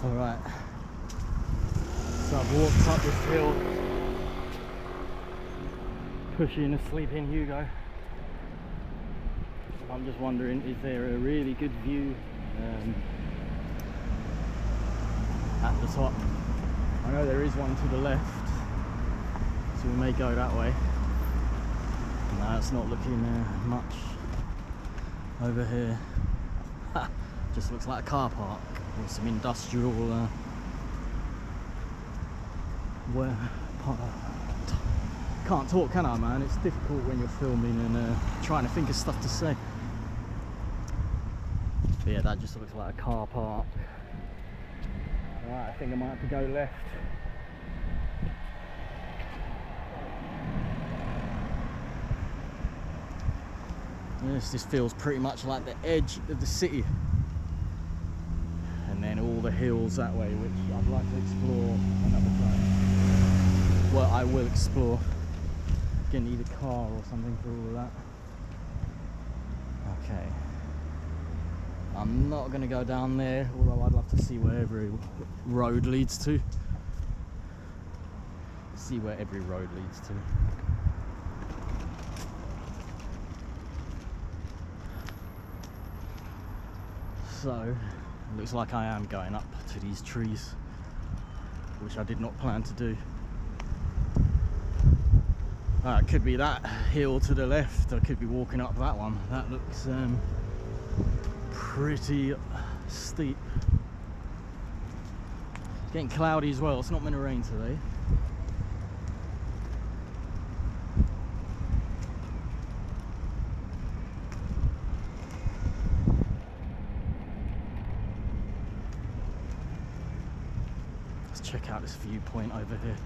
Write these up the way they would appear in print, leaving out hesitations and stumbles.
Alright, so I've walked up this hill, pushing a sleeping Hugo. I'm just wondering, is there a really good view at the top? I know there is one to the left, so we may go that way. No, it's not looking much over here. Just looks like a car park or some industrial where can't talk, can I, man? It's difficult when you're filming and trying to think of stuff to say. But yeah, that just looks like a car park. Alright, I think I might have to go left. Yes, this feels pretty much like the edge of the city. And then all the hills that way, which I'd like to explore another time. Well, I will explore. Gonna need a car or something for all of that. Okay. I'm not gonna go down there, although I'd love to see where every road leads to. See where every road leads to. So, it looks like I am going up to these trees, which I did not plan to do. It could be that hill to the left, I could be walking up that one. That looks pretty steep. It's getting cloudy as well, it's not meant to rain today. Check out this viewpoint over here.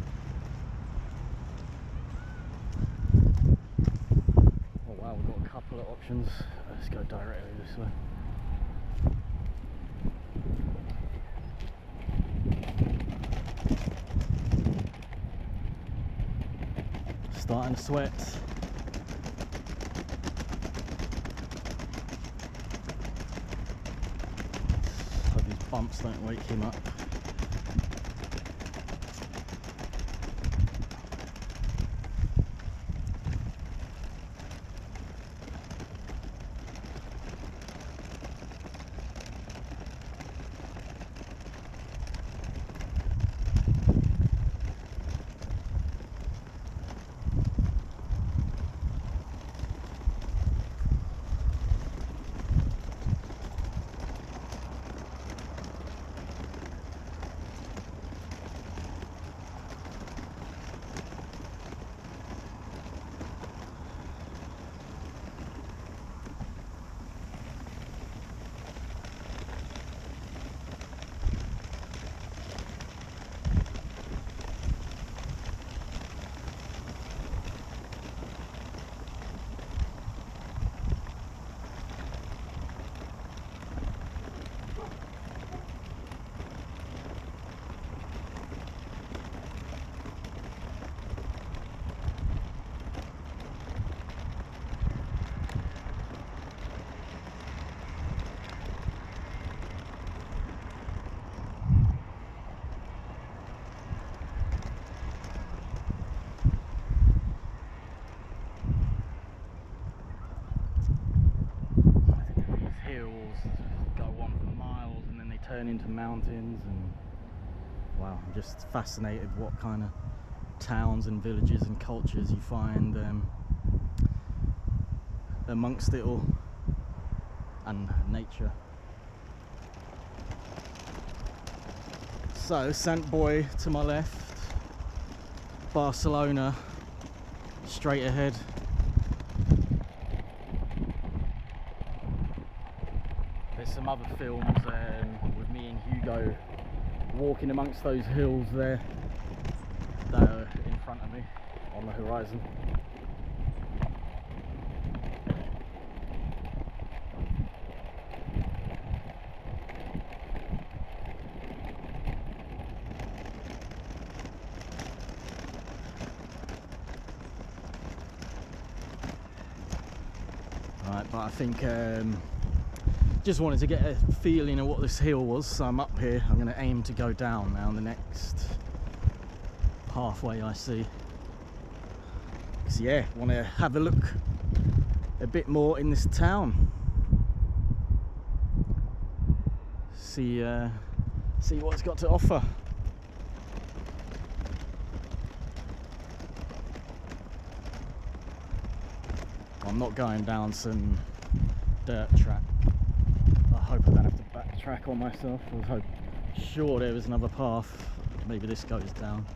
Oh wow, we've got a couple of options. Let's go directly this way. Starting to sweat. Hope these bumps don't wake him up. Turn into mountains, and wow, I'm just fascinated what kind of towns and villages and cultures you find amongst it all, and nature. So Sant Boi to my left, Barcelona straight ahead. There's some other films with me and Hugo walking amongst those hills there that are in front of me on the horizon. Right, but I think just wanted to get a feeling of what this hill was, so I'm up here. I'm going to aim to go down now the next pathway I see. So yeah, want to have a look a bit more in this town. See what it's got to offer. I'm not going down some dirt track. I hope I don't have to backtrack on myself. I was sure there was another path. Maybe this goes down.